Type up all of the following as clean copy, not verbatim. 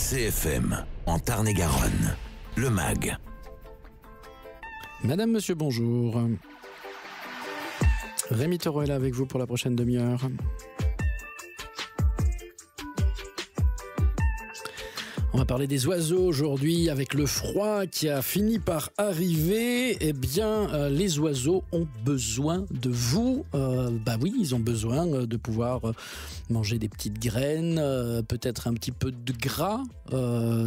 CFM, en Tarn-et-Garonne, le MAG. Madame, monsieur, bonjour. Rémi Taureau est là avec vous pour la prochaine demi-heure. On va parler des oiseaux aujourd'hui avec le froid qui a fini par arriver. Eh bien, les oiseaux ont besoin de vous. Oui, ils ont besoin de pouvoir manger des petites graines, peut-être un petit peu de gras,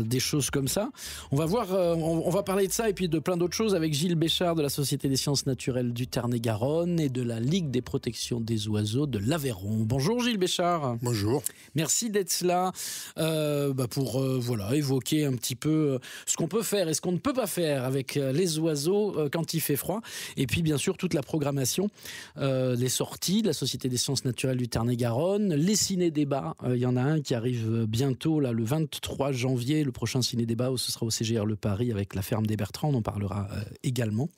des choses comme ça. On va voir, on va parler de ça et puis de plein d'autres choses avec Gilles Béchard de la Société des sciences naturelles du Tarn-et-Garonne et de la Ligue des protections des oiseaux de l'Aveyron. Bonjour Gilles Béchard. Bonjour. Merci d'être là pour évoquer un petit peu ce qu'on peut faire et ce qu'on ne peut pas faire avec les oiseaux quand il fait froid. Et puis bien sûr toute la programmation, les sorties de la Société des sciences naturelles du Tarn-et-Garonne, les ciné-débats. Il y en a un qui arrive bientôt, là, le 23 janvier, le prochain ciné-débat, ce sera au CGR Le Paris avec la ferme des Bertrands, on en parlera également.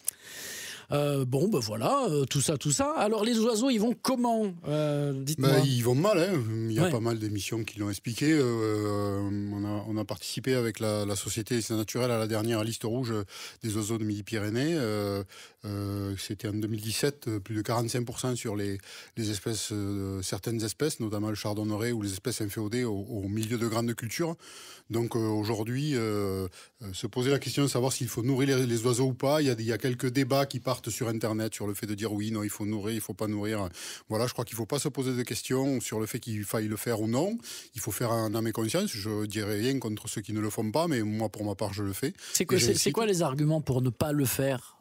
Tout ça. Alors les oiseaux, ils vont comment dites-moi. Ils vont mal, hein. Il y a pas mal d'émissions qui l'ont expliqué. On a participé avec la Société des sciences naturelles à la dernière liste rouge des oiseaux de Midi-Pyrénées. C'était en 2017, plus de 45% sur les espèces, certaines espèces, notamment le chardonneret ou les espèces inféodées au milieu de grandes cultures. Donc aujourd'hui, se poser la question de savoir s'il faut nourrir les oiseaux ou pas. Il y a quelques débats qui partent sur Internet sur le fait de dire oui, non, il faut nourrir, il faut pas nourrir. Voilà, je crois qu'il faut pas se poser de questions sur le fait qu'il faille le faire ou non. Il faut faire un âme et conscience. Je dirais rien contre ceux qui ne le font pas, mais moi, pour ma part, je le fais. C'est quoi les arguments pour ne pas le faire ?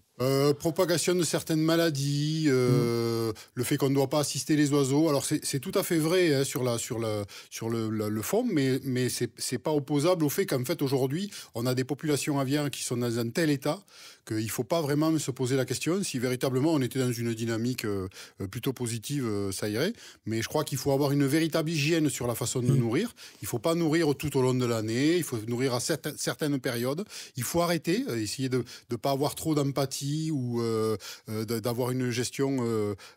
Propagation de certaines maladies, le fait qu'on ne doit pas assister les oiseaux. Alors c'est tout à fait vrai hein, sur le fond, mais c'est pas opposable au fait qu'en fait aujourd'hui on a des populations aviaires qui sont dans un tel état qu'il faut pas vraiment se poser la question. Si véritablement on était dans une dynamique plutôt positive, ça irait. Mais je crois qu'il faut avoir une véritable hygiène sur la façon de nourrir. Il faut pas nourrir tout au long de l'année. Il faut nourrir à certaines périodes. Il faut arrêter, essayer de pas avoir trop d'empathie ou d'avoir une gestion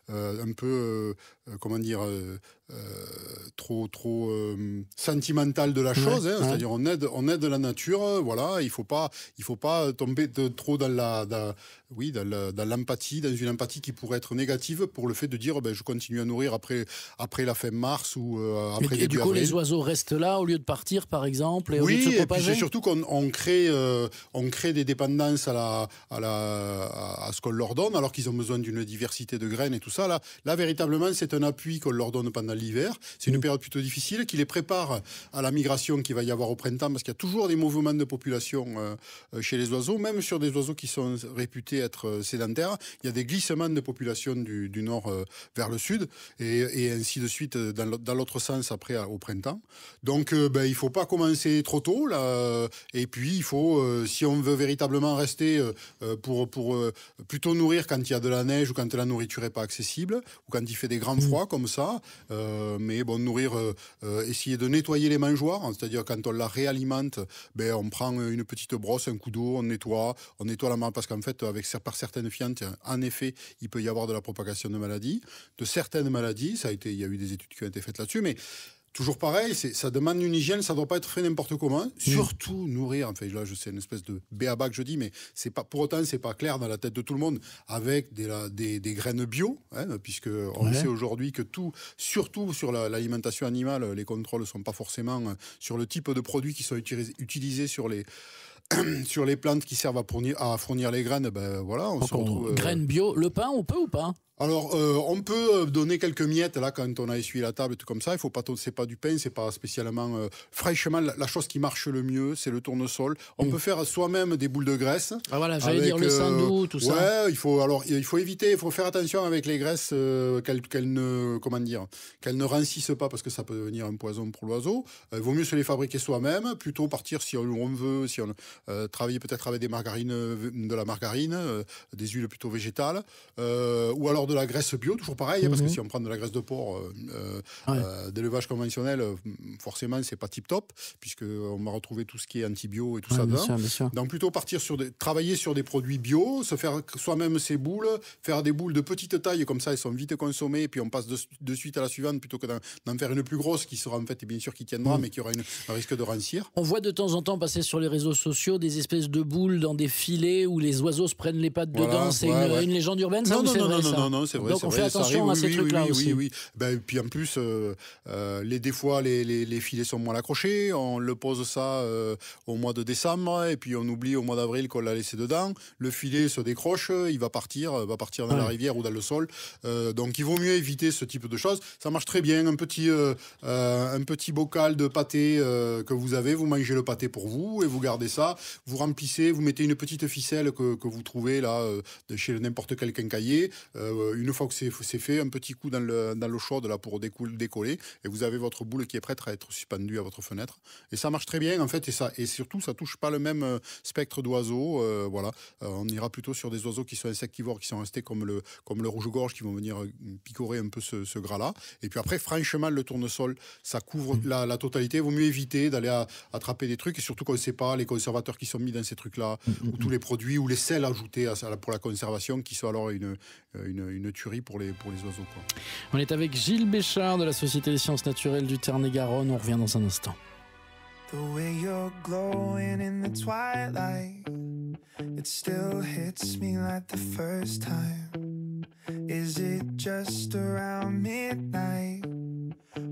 un peu trop sentimentale de la chose, hein, c'est-à-dire on aide la nature, voilà, il faut pas tomber trop dans l'empathie, dans une empathie qui pourrait être négative pour le fait de dire je continue à nourrir après la fin mars ou après début avril. Et du coup les oiseaux restent là au lieu de partir par exemple et au lieu de se propager. Et puis c'est surtout qu'on crée des dépendances à ce qu'on leur donne alors qu'ils ont besoin d'une diversité de graines et tout ça. Là véritablement c'est un appui qu'on leur donne pendant l'hiver. C'est une période plutôt difficile qui les prépare à la migration qu'il va y avoir au printemps parce qu'il y a toujours des mouvements de population chez les oiseaux, même sur des oiseaux qui sont réputés être sédentaires. Il y a des glissements de population du nord vers le sud et ainsi de suite dans l'autre sens après au printemps. Donc il faut pas commencer trop tôt là, et puis il faut si on veut véritablement rester pour plutôt nourrir quand il y a de la neige ou quand la nourriture est pas accessible ou quand il fait des grands froids comme ça. Nourrir, essayer de nettoyer les mangeoires, hein, c'est-à-dire quand on la réalimente, on prend une petite brosse, un coup d'eau, on nettoie la main parce qu'en fait, par certaines fientes, en effet, il peut y avoir de la propagation de maladies, de certaines maladies. Il y a eu des études qui ont été faites là-dessus, mais toujours pareil, ça demande une hygiène, ça ne doit pas être fait n'importe comment. Surtout nourrir, enfin là je sais une espèce de b.a.-ba que je dis, mais pour autant c'est pas clair dans la tête de tout le monde, avec des graines bio, hein, puisque on sait aujourd'hui que surtout sur l'alimentation animale, les contrôles sont pas forcément sur le type de produits qui sont utilisés sur les plantes qui servent à fournir les graines. On se retrouve. Graines bio, le pain on peut ou pas ? Alors, on peut donner quelques miettes là quand on a essuyé la table et tout comme ça. Il faut pas, c'est pas du pain, c'est pas spécialement fraîchement. La chose qui marche le mieux, c'est le tournesol. On peut faire soi-même des boules de graisse. Ah voilà, j'allais dire le saindoux, tout ça. Ouais, il faut éviter, il faut faire attention avec les graisses qu'elles ne rincissent pas parce que ça peut devenir un poison pour l'oiseau. Il vaut mieux se les fabriquer soi-même, plutôt partir si on veut, si on travailler peut-être avec de la margarine, des huiles plutôt végétales, ou alors de de la graisse bio, toujours pareil, parce que si on prend de la graisse de porc d'élevage conventionnel, forcément, c'est pas tip-top, puisqu'on va retrouver tout ce qui est antibio et tout ça dedans. Bien sûr. Donc, plutôt travailler sur des produits bio, se faire soi-même ses boules, faire des boules de petite taille, comme ça, elles sont vite consommées, et puis on passe de suite à la suivante, plutôt que d'en faire une plus grosse, qui sera en fait, bien sûr, qui tiendra, mais qui aura un risque de rancir. On voit de temps en temps passer sur les réseaux sociaux des espèces de boules dans des filets où les oiseaux se prennent les pattes dedans. C'est une légende urbaine, ça, ou c'est vrai, ça ? Non, c'est vrai. Donc on fait attention à ces trucs-là aussi. Oui. Ben, puis en plus, des fois, les filets sont mal accrochés. On le pose ça au mois de décembre, et puis on oublie au mois d'avril qu'on l'a laissé dedans. Le filet se décroche, il va partir dans la rivière ou dans le sol. Donc il vaut mieux éviter ce type de choses. Ça marche très bien. Un petit bocal de pâté que vous avez, vous mangez le pâté pour vous et vous gardez ça. Vous remplissez, vous mettez une petite ficelle que vous trouvez là de chez n'importe quel quincaillier. Une fois que c'est fait, un petit coup dans l'eau chaude là pour décoller, et vous avez votre boule qui est prête à être suspendue à votre fenêtre. Et ça marche très bien en fait, et surtout ça touche pas le même spectre d'oiseaux. On ira plutôt sur des oiseaux qui sont insectivores, qui sont restés comme le rouge-gorge, qui vont venir picorer un peu ce gras-là. Et puis après, franchement, le tournesol, ça couvre la totalité. Il vaut mieux éviter d'aller attraper des trucs, et surtout qu'on ne sait pas les conservateurs qui sont mis dans ces trucs-là, ou tous les produits, ou les sels ajoutés pour la conservation, qui sont alors une tuerie pour les oiseaux, quoi. On est avec Gilles Béchard de la Société des sciences naturelles du Tarn-et-Garonne. On revient dans un instant. The way you're glowing in the twilight, it still hits me like the first time. Is it just around midnight?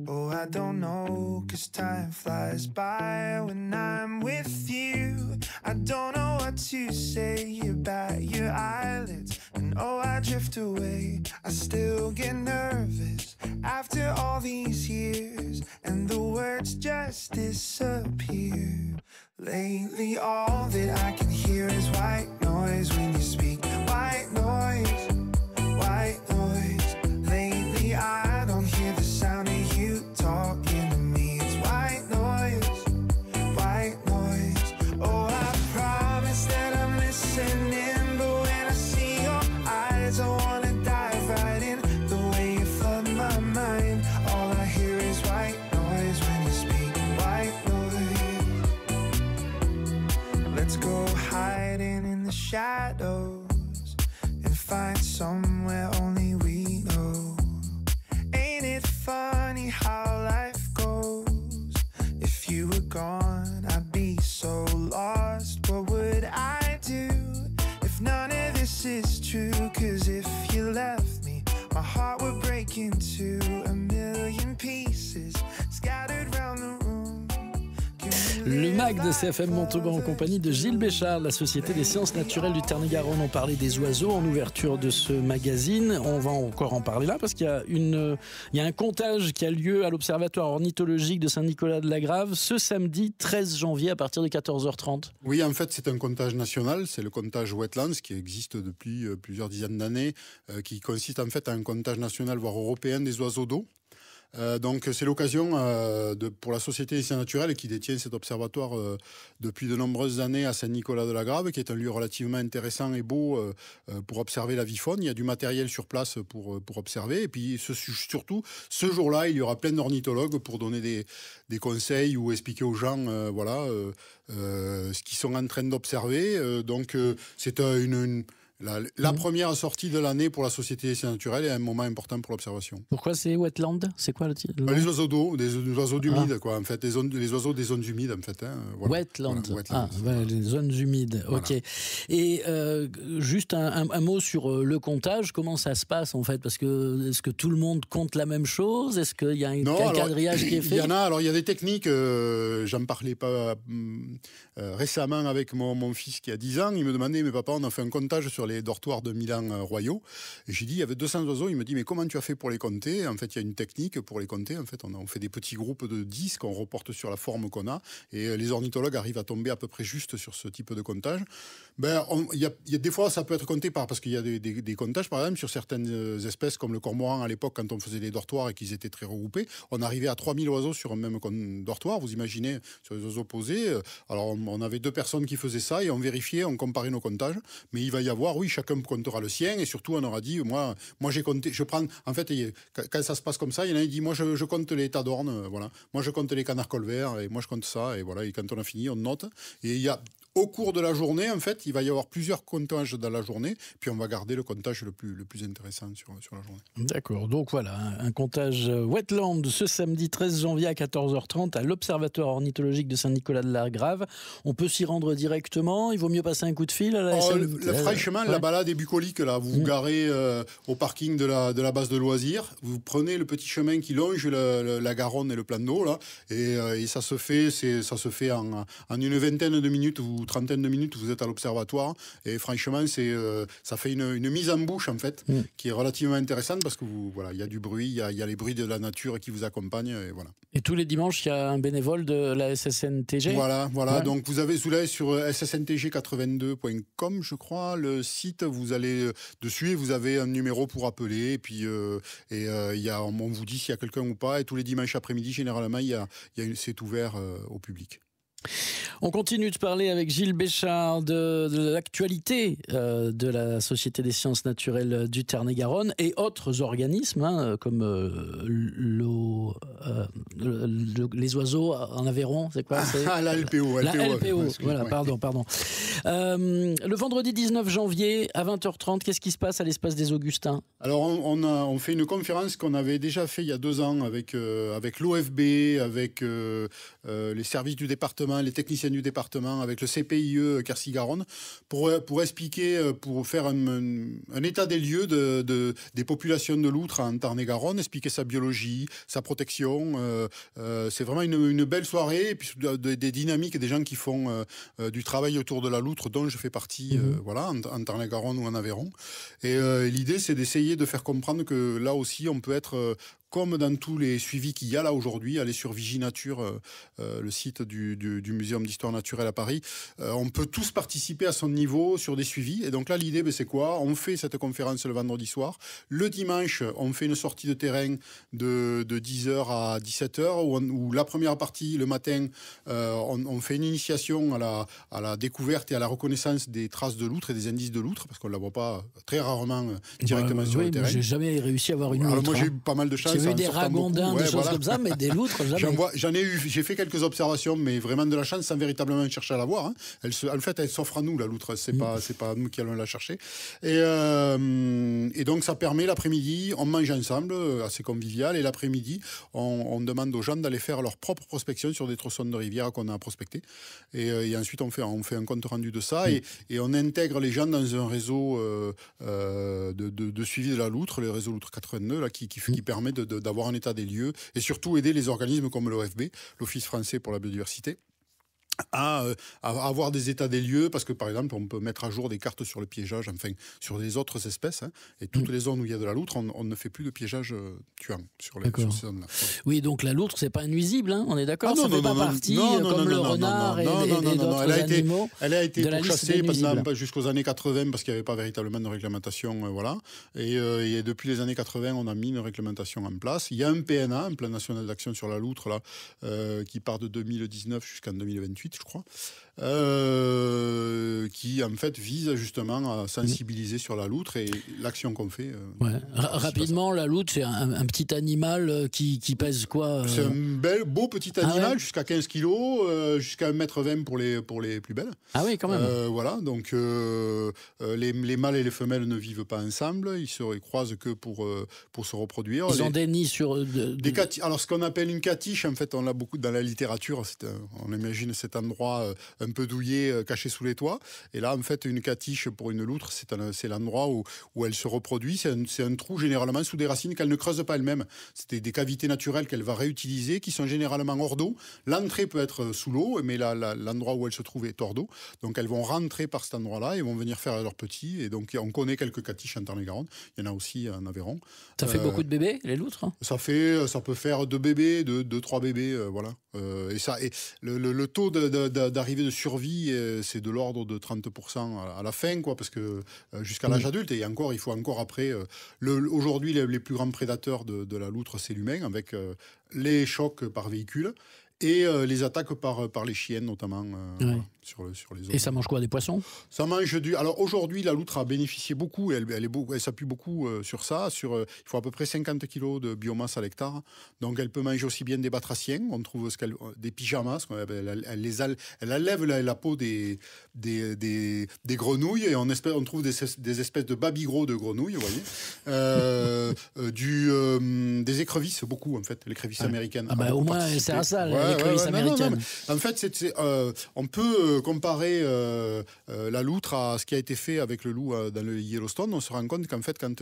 Oh, I don't know, 'cause time flies by when I'm with you. I don't know what to say about your eyelids, and oh, I drift away. I still get nervous after all these years, and the words just disappear. Lately all that I can hear is white noise when you speak. White noise, white noise. Lately I don't hear the sound of you talking to me. It's white noise, white noise. Oh, I promise that I'm listening, but when I see your eyes I wanna dive right in. The way you flood my mind, all I hear is white noise when you speak. White noise. Let's go hiding in the shadows and find somewhere only we know. Ain't it funny how life goes? If you were gone, I'd be so lost. What would I do if none of this is true? 'Cause if you left me, my heart would break into a million pieces, scattered round the room. Le MAG de CFM Montauban en compagnie de Gilles Béchard de la Société des sciences naturelles du Tarn-et-Garonne. On parlait des oiseaux en ouverture de ce magazine. On va encore en parler là parce qu'il y a un comptage qui a lieu à l'Observatoire ornithologique de Saint-Nicolas-de-la-Grave ce samedi 13 janvier à partir de 14h30. Oui, en fait, c'est un comptage national. C'est le comptage Wetlands qui existe depuis plusieurs dizaines d'années, qui consiste en fait à un comptage national, voire européen, des oiseaux d'eau. Donc c'est l'occasion pour la Société des sciences naturelles, qui détient cet observatoire depuis de nombreuses années à Saint-Nicolas-de-la-Grave, qui est un lieu relativement intéressant et beau pour observer la vie faune. Il y a du matériel sur place pour observer, et puis surtout ce jour-là il y aura plein d'ornithologues pour donner des conseils ou expliquer aux gens ce qu'ils sont en train d'observer. Donc c'est la première sortie de l'année pour la Société des sciences naturelles, est un moment important pour l'observation. Pourquoi c'est Wetland? C'est quoi le titre? Les oiseaux d'eau, des oiseaux humides, quoi, en fait, les oiseaux des zones humides, en fait. Voilà. Wetland. Voilà, les zones humides, voilà. Ok. Et juste un mot sur le comptage, comment ça se passe, en fait? Parce que, est-ce que tout le monde compte la même chose? Est-ce qu'il y a un quadrillage qui est fait? Il y a des techniques, j'en parlais pas récemment avec mon fils qui a 10 ans, il me demandait, mais papa, on a fait un comptage sur les dortoirs de Milan royaux, et j'ai dit, il y avait 200 oiseaux, il me dit, mais comment tu as fait pour les compter? En fait, il y a une technique pour les compter, en fait, on fait des petits groupes de 10 qu'on reporte sur la forme qu'on a, et les ornithologues arrivent à tomber à peu près juste sur ce type de comptage. Il y a des fois, ça peut être compté parce qu'il y a des comptages, par exemple, sur certaines espèces, comme le cormoran à l'époque, quand on faisait les dortoirs et qu'ils étaient très regroupés, on arrivait à 3000 oiseaux sur un même dortoir, vous imaginez, sur les oiseaux posés. Alors, on avait 2 personnes qui faisaient ça, et on vérifiait, on comparait nos comptages, mais il va y avoir soir, oui, chacun comptera le sien, et surtout, on aura dit, moi j'ai compté, je prends, en fait, quand ça se passe comme ça, il y en a qui dit, moi, je compte les tas d'ornes, voilà. Moi, je compte les canards colverts, et moi, je compte ça, et voilà. Et quand on a fini, on note. Et il y a, au cours de la journée, en fait, il va y avoir plusieurs comptages dans la journée, puis on va garder le comptage le plus intéressant sur la journée. D'accord, donc voilà, un comptage wetland ce samedi 13 janvier à 14h30 à l'Observatoire ornithologique de Saint-Nicolas-de-Largrave. On peut s'y rendre directement, il vaut mieux passer un coup de fil à la franchement, la balade est bucolique, là. Vous vous garez au parking de la base de loisirs, vous prenez le petit chemin qui longe la Garonne et le plan d'eau, là, et ça se fait en une vingtaine de minutes ou trentaine de minutes, vous êtes à l'observatoire, et franchement, ça fait une mise en bouche, en fait, qui est relativement intéressante, parce que il y a du bruit, il y a les bruits de la nature qui vous accompagnent, et voilà. Et tous les dimanches, il y a un bénévole de la SSNTG. Voilà. Ouais. Donc vous avez sous l'œil sur ssntg82.com, je crois, le site, vous allez dessus et vous avez un numéro pour appeler, et puis on vous dit s'il y a quelqu'un ou pas, et tous les dimanches après-midi, généralement, c'est ouvert au public. On continue de parler avec Gilles Béchard de l'actualité de la Société des sciences naturelles du Tarn-et-Garonne et autres organismes comme les oiseaux en Aveyron, c'est quoi? La LPO. La LPO, voilà, pardon. Le vendredi 19 janvier à 20h30, qu'est-ce qui se passe à l'espace des Augustins? Alors on fait une conférence qu'on avait déjà fait il y a 2 ans avec l'OFB, avec les services du département, les techniciens du département, avec le CPIE Quercy-Garonne, pour expliquer, pour faire un état des lieux des populations de loutres en Tarn-et-Garonne, expliquer sa biologie, sa protection. C'est vraiment une belle soirée, et puis des dynamiques et des gens qui font du travail autour de la loutre, dont je fais partie, en Tarn-et-Garonne ou en Aveyron. Et l'idée, c'est d'essayer de faire comprendre que là aussi, on peut être... comme dans tous les suivis qu'il y a là aujourd'hui, aller sur Viginature, le site du Muséum d'histoire naturelle à Paris, on peut tous participer à son niveau sur des suivis. Et donc là, l'idée, c'est quoi? On fait cette conférence le vendredi soir. Le dimanche, on fait une sortie de terrain de 10h à 17h, où la première partie, le matin, on fait une initiation à la découverte et à la reconnaissance des traces de loutre et des indices de loutre, parce qu'on ne la voit pas très rarement directement sur le terrain. J'ai jamais réussi à avoir une loutre. Alors moi, j'ai eu pas mal de chance. J'ai vu des ragondins, des choses comme ça, mais des loutres, jamais. J'ai fait quelques observations, mais vraiment de la chance sans véritablement chercher à la voir. En fait, elle s'offre à nous, la loutre. C'est pas nous qui allons la chercher. Et donc, ça permet l'après-midi, on mange ensemble, assez convivial, et l'après-midi, on demande aux gens d'aller faire leur propre prospection sur des tronçons de rivière qu'on a prospectés. Et ensuite, on fait un compte rendu de ça, et on intègre les gens dans un réseau de suivi de la loutre, le réseau Loutre 82, là, qui permet d'avoir un état des lieux, et surtout aider les organismes comme l'OFB, l'Office français pour la biodiversité, à avoir des états des lieux, parce que par exemple on peut mettre à jour des cartes sur le piégeage, enfin sur les autres espèces, et toutes les zones où il y a de la loutre, on ne fait plus de piégeage tuant sur ces zones-là. Oui, donc la loutre, c'est pas nuisible, hein, on est d'accord? Ça fait pas partie comme le renard et d'autres animaux. Elle a été pourchassée jusqu'aux années 80 parce qu'il n'y avait pas véritablement de réglementation, voilà. Et depuis les années 80, on a mis une réglementation en place. Il y a un PNA, un plan national d'action sur la loutre, là, qui part de 2019 jusqu'en 2028. Je crois, qui en fait vise justement à sensibiliser sur la loutre et l'action qu'on fait. Rapidement, la loutre, c'est un petit animal qui pèse quoi? C'est un beau petit animal, jusqu'à 15 kilos, jusqu'à 1,20 m pour les plus belles. Ah oui, quand même. Voilà, donc les mâles et les femelles ne vivent pas ensemble, ils se croisent que pour se reproduire. Ils ont des nids sur... Alors, ce qu'on appelle une catiche, en fait, on l'a beaucoup dans la littérature, on imagine cet endroit un peu douillet, caché sous les toits. Et là, en fait, une catiche pour une loutre, c'est l'endroit où elle se reproduit. C'est un trou généralement sous des racines qu'elle ne creuse pas elle-même. C'est des cavités naturelles qu'elle va réutiliser, qui sont généralement hors d'eau. L'entrée peut être sous l'eau, mais l'endroit où elle se trouve est hors d'eau. Donc, elles vont rentrer par cet endroit-là et vont venir faire leurs petits. Et donc, on connaît quelques catiches en Tarn-et-Garonne. Il y en a aussi en Aveyron. Ça fait beaucoup de bébés, les loutres, hein? Ça peut faire 2 bébés, 2-3 bébés, voilà. Et le taux d'arrivée de survie, c'est de l'ordre de 30% à la fin, quoi, parce que jusqu'à l'âge adulte, et encore, il faut encore après. Aujourd'hui, les plus grands prédateurs de la loutre, c'est l'humain, avec les chocs par véhicule et les attaques par les chiennes, notamment. sur les zones. Et ça mange quoi, des poissons? Ça mange Alors aujourd'hui, la loutre a bénéficié beaucoup, elle s'appuie beaucoup sur ça. Il faut à peu près 50 kilos de biomasse à l'hectare. Donc elle peut manger aussi bien des batraciens, on trouve des pyjamas, elle enlève la peau des grenouilles et on trouve des espèces de babygros de grenouilles, vous voyez. Des écrevisses, beaucoup en fait, l'écrevisse américaine. Au moins, elle sert à ça, l'écrevisse américaine. En fait, on peut comparer la loutre à ce qui a été fait avec le loup dans le Yellowstone. On se rend compte qu'en fait, quand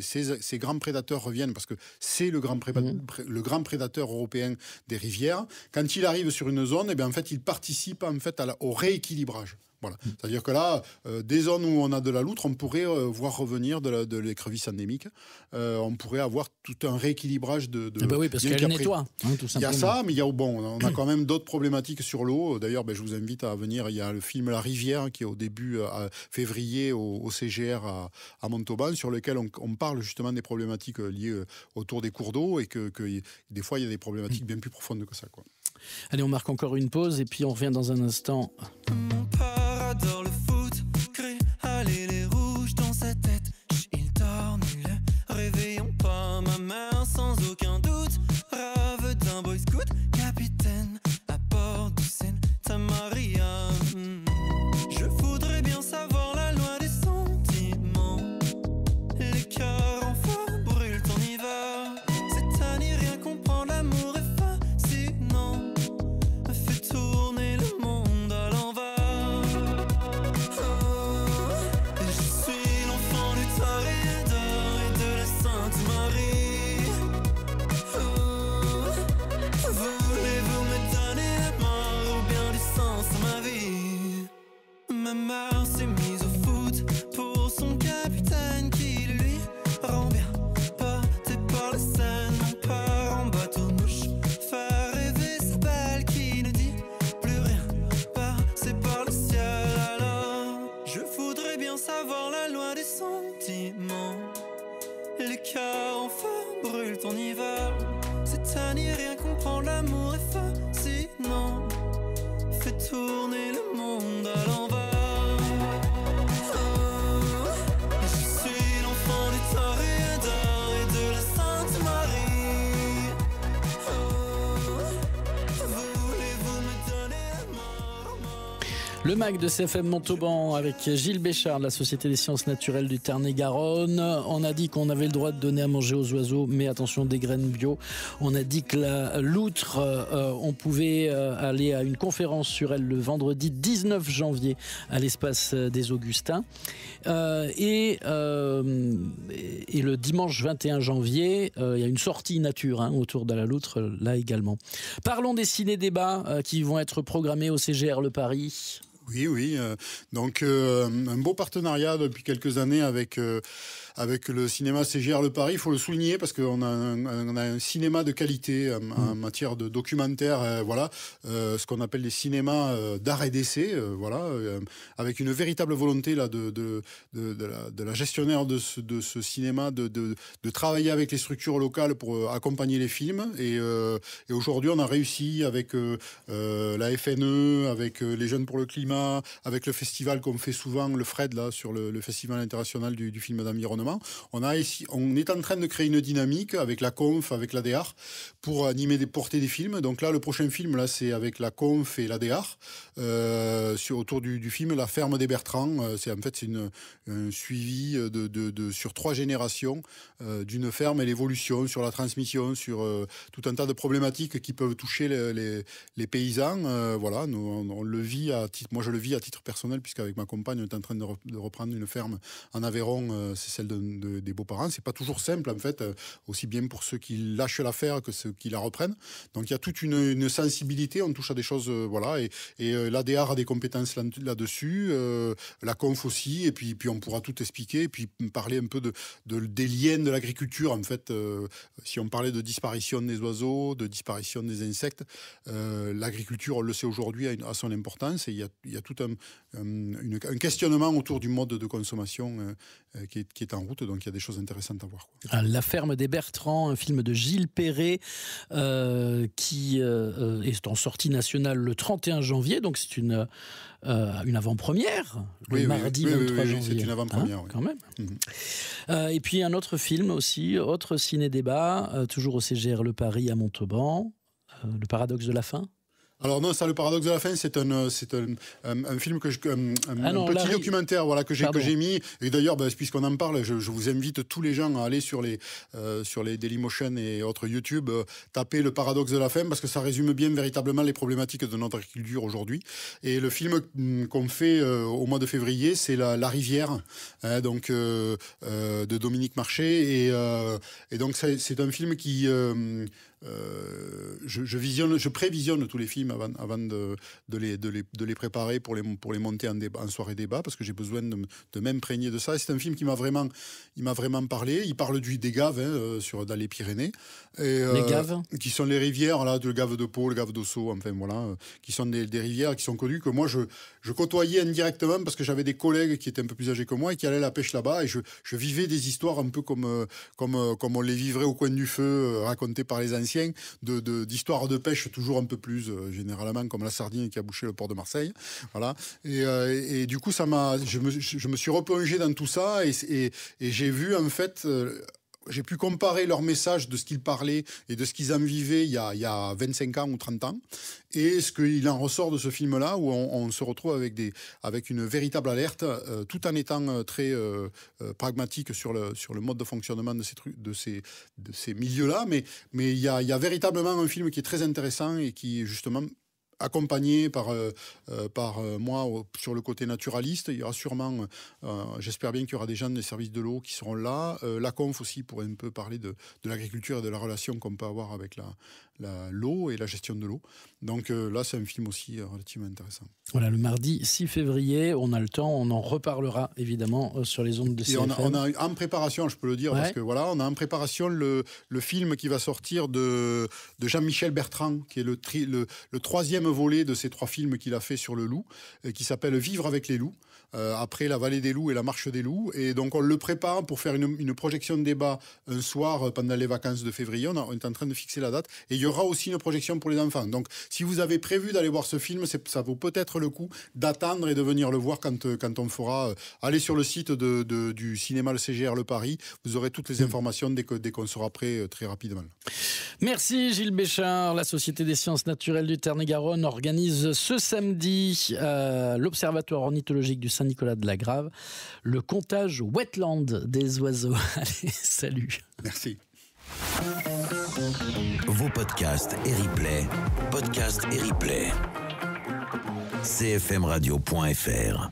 ces grands prédateurs reviennent, parce que c'est le grand prédateur européen des rivières, quand il arrive sur une zone, en fait, il participe en fait au rééquilibrage. Voilà. C'est-à-dire que là, des zones où on a de la loutre, on pourrait voir revenir de l'écrevisse endémique. On pourrait avoir tout un rééquilibrage de oui, parce qu'elle nettoie, tout simplement. Il y a ça, mais on a quand même d'autres problématiques sur l'eau. D'ailleurs, je vous invite à venir. Il y a le film La Rivière qui est au début février au CGR à Montauban, sur lequel on parle justement des problématiques liées autour des cours d'eau et que des fois, il y a des problématiques bien plus profondes que ça, quoi. Allez, on marque encore une pause et puis on revient dans un instant. Mon père adore le foot, crée, allez les rouges dans sa tête. Il dort, ne le réveillons pas. Ma mère sans aucun doute, rêve d'un boy scout, capitaine à bord du Santa Maria. Je voudrais bien savoir la loi des sentiments. Les cœurs en feu brûlent en hiver. C'est à n'y rien comprendre, l'amour est fascinant. Fait tourner le monde à l'envers. Je suis l'enfant du Toréador et de la Sainte Marie. Voulez-vous me donner la mort ou bien du sens à ma vie? Ma mère s'est mise au foot pour son capitaine qui lui rend bien porté par la Seine. Mon père en bateau-mouche fait rêver sa belle qui ne dit plus rien, passé par le ciel. Alors je voudrais bien savoir la loi des sentiments. Les cœurs en feu brûlent en hiver. C'est à n'y rien comprendre, l'amour est fascinant. Fait tourner le monde à l'envers. Je suis l'enfant du Toréador et de la Sainte Marie. Voulez-vous me donner la mort? Le MAG de CFM Montauban avec Gilles Béchard de la Société des Sciences Naturelles du Tarn-et-Garonne. On a dit qu'on avait le droit de donner à manger aux oiseaux, mais attention, des graines bio. On a dit que la loutre, on pouvait aller à une conférence sur elle le vendredi 19 janvier à l'espace des Augustins. Et le dimanche 21 janvier, il y a une sortie nature autour de la loutre, là également. Parlons des ciné-débats qui vont être programmés au CGR Le Paris. Oui. Donc, un beau partenariat depuis quelques années avec le cinéma CGR Le Paris. Il faut le souligner parce qu'on a un cinéma de qualité en matière de documentaire. Ce qu'on appelle les cinémas d'art et d'essai. Avec une véritable volonté là de la gestionnaire de ce cinéma de travailler avec les structures locales pour accompagner les films. Et aujourd'hui, on a réussi avec la FNE, avec les Jeunes pour le Climat, avec le festival qu'on fait souvent, le FRED, là, sur le Festival international du film d'environnement. On est en train de créer une dynamique avec la Conf, avec l'ADR, pour porter des films. Donc là, le prochain film, là, c'est avec la Conf et l'ADR, autour du film La Ferme des Bertrands. C'est un suivi sur 3 générations d'une ferme et l'évolution, sur la transmission, sur tout un tas de problématiques qui peuvent toucher les paysans. On le vit je le vis à titre personnel, puisqu'avec ma compagne, on est en train de reprendre une ferme en Aveyron, c'est celle des beaux-parents. C'est pas toujours simple, en fait, aussi bien pour ceux qui lâchent l'affaire que ceux qui la reprennent. Donc il y a toute une sensibilité, on touche à des choses, et l'ADR a des compétences là-dessus, la Conf aussi, et puis on pourra tout expliquer, et puis parler un peu des liens de l'agriculture, en fait. Si on parlait de disparition des oiseaux, de disparition des insectes, l'agriculture, on le sait aujourd'hui, a son importance, et il y a y a tout un questionnement autour du mode de consommation qui est en route, donc il y a des choses intéressantes à voir, quoi. La ferme des Bertrands, un film de Gilles Perret qui est en sortie nationale le 31 janvier, donc c'est une avant-première, mardi 23 janvier. C'est une avant-première, quand même. Et puis un autre film aussi, autre ciné-débat, toujours au CGR Le Paris à Montauban, Le Paradoxe de la fin. Alors non, ça, Le Paradoxe de la fin, c'est un film petit documentaire, voilà, que j'ai mis. Et d'ailleurs, puisqu'on en parle, je vous invite tous les gens à aller sur les Dailymotion et autres YouTube, taper Le Paradoxe de la fin, parce que ça résume bien véritablement les problématiques de notre agriculture aujourd'hui. Et le film qu'on fait au mois de février, c'est La Rivière, donc de Dominique Marché. Et donc c'est un film qui je prévisionne tous les films avant de les préparer pour les monter en soirée débat, parce que j'ai besoin de m'imprégner de ça. Et c'est un film qui m'a vraiment parlé. Il parle des gaves dans les Pyrénées. Et, les gaves qui sont les rivières, là, le Gave de Pau, le Gave d'Ossau, enfin voilà, qui sont des rivières qui sont connues, que moi je côtoyais indirectement, parce que j'avais des collègues qui étaient un peu plus âgés que moi et qui allaient à la pêche là-bas, et je vivais des histoires un peu comme on les vivrait au coin du feu, racontées par les anciens, d'histoires de pêche toujours un peu plus généralement comme la sardine qui a bouché le port de Marseille, voilà. Et du coup je me suis replongé dans tout ça, et j'ai vu en fait j'ai pu comparer leurs messages de ce qu'ils parlaient et de ce qu'ils en vivaient il y a 25 ans ou 30 ans, et ce qu'il en ressort de ce film-là, où on se retrouve avec une véritable alerte, tout en étant très pragmatique sur le mode de fonctionnement de ces milieux-là. Mais il y a véritablement un film qui est très intéressant et qui, justement, accompagné par moi sur le côté naturaliste. Il y aura sûrement, j'espère bien qu'il y aura des gens des services de l'eau qui seront là. La Conf aussi, pour un peu parler de l'agriculture et de la relation qu'on peut avoir avec l'eau et la gestion de l'eau. Donc là, c'est un film aussi relativement intéressant. Voilà, le mardi 6 février, on a le temps, on en reparlera évidemment sur les ondes de CFM. Et on a en préparation, je peux le dire, parce que voilà, on a en préparation le film qui va sortir de Jean-Michel Bertrand, qui est le troisième volet de ces 3 films qu'il a fait sur le loup, qui s'appelle Vivre avec les loups, après La Vallée des loups et La Marche des loups. Et donc on le prépare pour faire une projection de débat un soir pendant les vacances de février. On est en train de fixer la date, et il y aura aussi une projection pour les enfants. Donc si vous avez prévu d'aller voir ce film, ça vaut peut-être le coup d'attendre et de venir le voir quand on fera. Allez sur le site du cinéma le CGR Le Paris, vous aurez toutes les informations dès qu'on sera prêt très rapidement. Merci Gilles Béchard. La Société des sciences naturelles du Tarn-et-Garonne organise ce samedi l'Observatoire ornithologique du Saint-Nicolas de la Grave, le comptage wetland des oiseaux. Allez, salut. Merci. Vos podcasts et replays. Podcasts et replays. cfmradio.fr